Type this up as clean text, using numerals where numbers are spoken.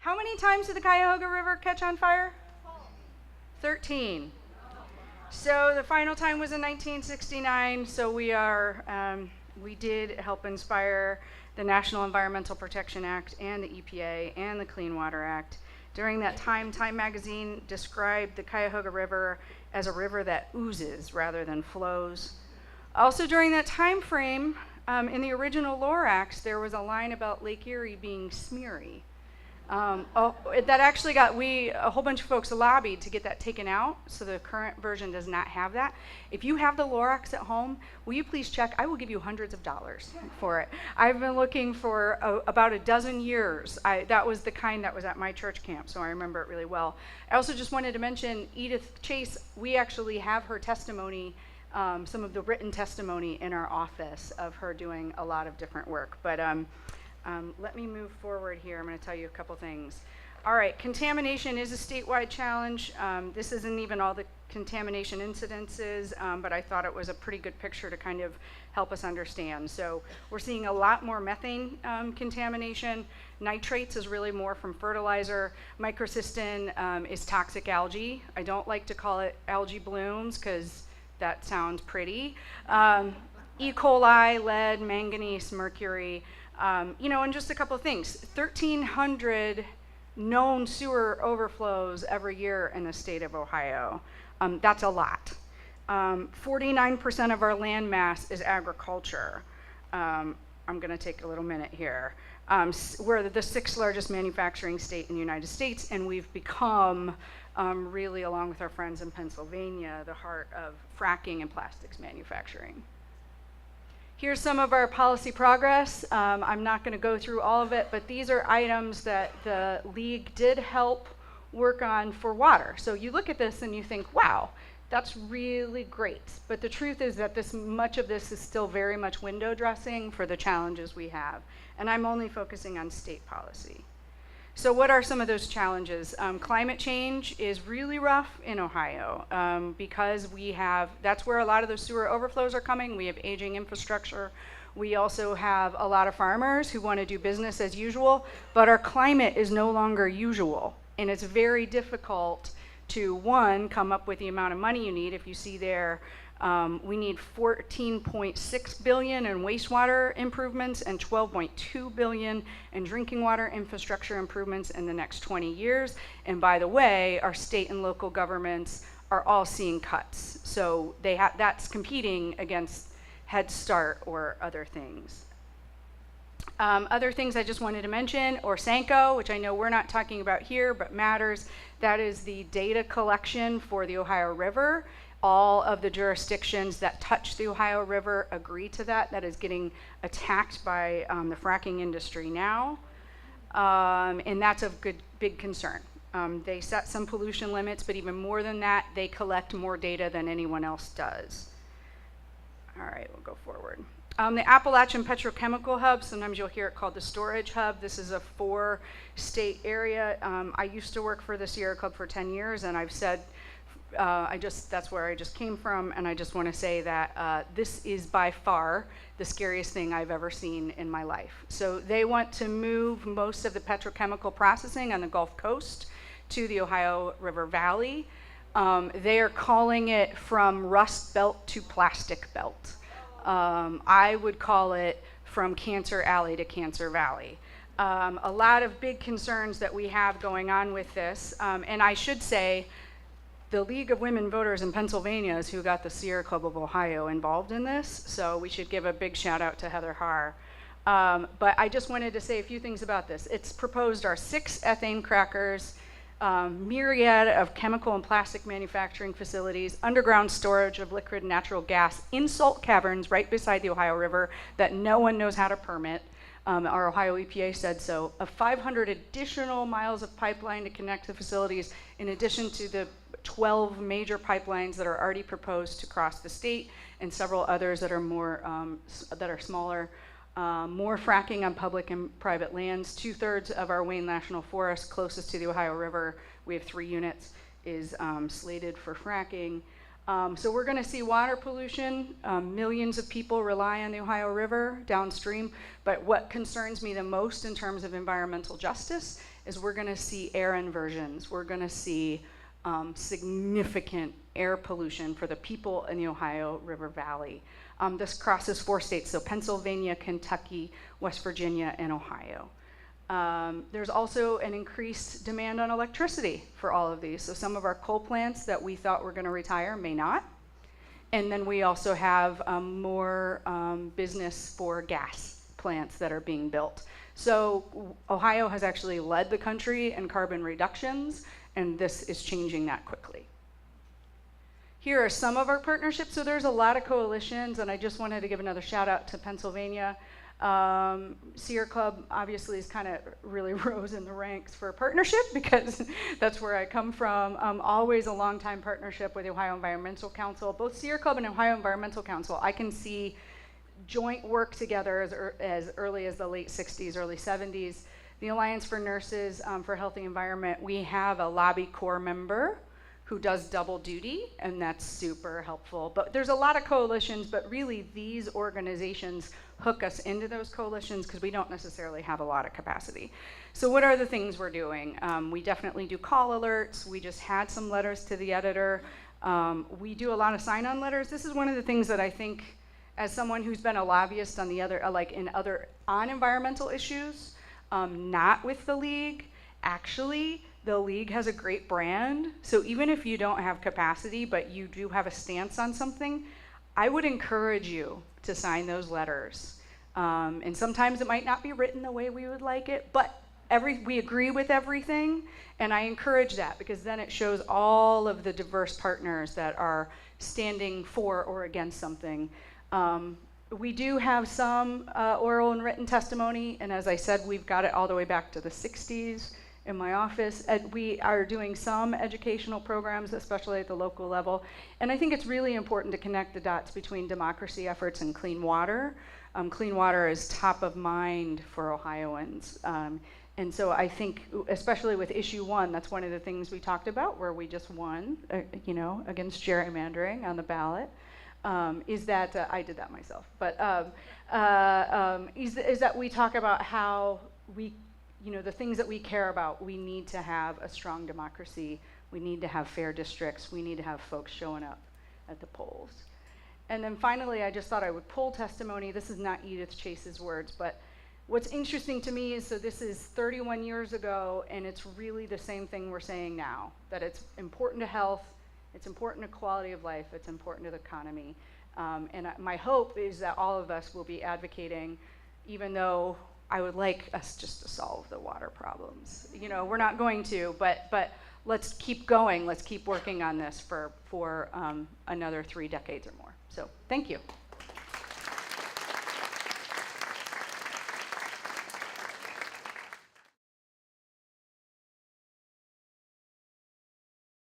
How many times did the Cuyahoga River catch on fire? 13. So the final time was in 1969, so we did help inspire the National Environmental Protection Act and the EPA and the Clean Water Act. During that time, Time magazine described the Cuyahoga River as a river that oozes rather than flows. Also during that time frame, in the original Lorax, there was a line about Lake Erie being smeary. That actually a whole bunch of folks lobbied to get that taken out, so the current version does not have that. If you have the Lorax at home, will you please check? I will give you hundreds of dollars for it. I've been looking for about a dozen years. That was the kind that was at my church camp, so I remember it really well. I also just wanted to mention Edith Chase. We actually have her testimony, some of the written testimony in our office of her doing a lot of different work. But let me move forward here. I'm going to tell you a couple things. All right, contamination is a statewide challenge. This isn't even all the contamination incidences, but I thought it was a pretty good picture to kind of help us understand. So we're seeing a lot more methane contamination. Nitrates is really more from fertilizer. Microcystin is toxic algae. I don't like to call it algae blooms because that sounds pretty. E. coli, lead, manganese, mercury. And just a couple of things. 1,300 known sewer overflows every year in the state of Ohio. That's a lot. 49% of our land mass is agriculture. I'm going to take a little minute here. We're the 6th largest manufacturing state in the United States, and we've become, really, along with our friends in Pennsylvania, the heart of fracking and plastics manufacturing. Here's some of our policy progress. I'm not going to go through all of it, but these are items that the League did help work on for water. So you look at this and you think, wow, that's really great. But the truth is that much of this is still very much window dressing for the challenges we have. And I'm only focusing on state policy. So what are some of those challenges? Climate change is really rough in Ohio because that's where a lot of those sewer overflows are coming. We have aging infrastructure. We also have a lot of farmers who want to do business as usual, but our climate is no longer usual. And it's very difficult to, one, come up with the amount of money you need. If you see there, we need $14.6 billion in wastewater improvements and $12.2 billion in drinking water infrastructure improvements in the next 20 years. And by the way, our state and local governments are all seeing cuts. So that's competing against Head Start or other things. Other things I just wanted to mention, Orsanco, which I know we're not talking about here, but matters. That is the data collection for the Ohio River. All of the jurisdictions that touch the Ohio River agree to that. That is getting attacked by the fracking industry now. And that's a big concern. They set some pollution limits, but even more than that, they collect more data than anyone else does. All right, we'll go forward. The Appalachian Petrochemical Hub, sometimes you'll hear it called the Storage Hub. This is a 4-state area. I used to work for the Sierra Club for 10 years, and I've said, that's where I just came from, and I just want to say that this is by far the scariest thing I've ever seen in my life. So they want to move most of the petrochemical processing on the Gulf Coast to the Ohio River Valley. They are calling it from Rust Belt to Plastic Belt. I would call it from Cancer Alley to Cancer Valley. A lot of big concerns that we have going on with this, and I should say, the League of Women Voters in Pennsylvania is who got the Sierra Club of Ohio involved in this, so we should give a big shout out to Heather Haar. But I just wanted to say a few things about this. It's proposed our 6 ethane crackers, myriad of chemical and plastic manufacturing facilities, underground storage of liquid and natural gas in salt caverns right beside the Ohio River that no one knows how to permit. Our Ohio EPA said so. 500 additional miles of pipeline to connect the facilities, in addition to the 12 major pipelines that are already proposed to cross the state, and several others that are smaller. More fracking on public and private lands. 2/3 of our Wayne National Forest, closest to the Ohio River, we have 3 units, is slated for fracking. So we're going to see water pollution. Millions of people rely on the Ohio River downstream, but what concerns me the most in terms of environmental justice is we're going to see air inversions. We're going to see significant air pollution for the people in the Ohio River Valley. This crosses 4 states, so Pennsylvania, Kentucky, West Virginia, and Ohio. There's also an increased demand on electricity for all of these. So some of our coal plants that we thought were going to retire may not. And then we also have more business for gas plants that are being built. So Ohio has actually led the country in carbon reductions, and this is changing that quickly. Here are some of our partnerships. So there's a lot of coalitions, and I just wanted to give another shout out to Pennsylvania. Sierra Club obviously is kind of really rose in the ranks for partnership because that's where I come from. Always a long-time partnership with the Ohio Environmental Council. Both Sierra Club and Ohio Environmental Council, I can see joint work together as early as the late 60s, early 70s. The Alliance for Nurses for Healthy Environment, we have a lobby corps member who does double duty, and that's super helpful. But there's a lot of coalitions, but really these organizations hook us into those coalitions because we don't necessarily have a lot of capacity. So what are the things we're doing? We definitely do call alerts. We just had some letters to the editor. We do a lot of sign-on letters. This is one of the things that I think, as someone who's been a lobbyist on the other, on environmental issues, not with the League, actually, the League has a great brand, so even if you don't have capacity, but you do have a stance on something, I would encourage you to sign those letters. And sometimes it might not be written the way we would like it, but we agree with everything, and I encourage that because then it shows all of the diverse partners that are standing for or against something. We do have some oral and written testimony, and as I said, we've got it all the way back to the 60s. In my office, we are doing some educational programs, especially at the local level. And I think it's really important to connect the dots between democracy efforts and clean water. Clean water is top of mind for Ohioans. And so I think, especially with issue 1, that's one of the things we talked about where we just won, against gerrymandering on the ballot. Is that, I did that myself, but is that we talk about how the things that we care about, we need to have a strong democracy, we need to have fair districts, we need to have folks showing up at the polls. And then finally, I just thought I would pull testimony. This is not Edith Chase's words, but what's interesting to me is, so this is 31 years ago, and it's really the same thing we're saying now, that it's important to health, it's important to quality of life, it's important to the economy. And my hope is that all of us will be advocating, even though I would like us just to solve the water problems. We're not going to, but let's keep going. Let's keep working on this for another 3 decades or more. So thank you.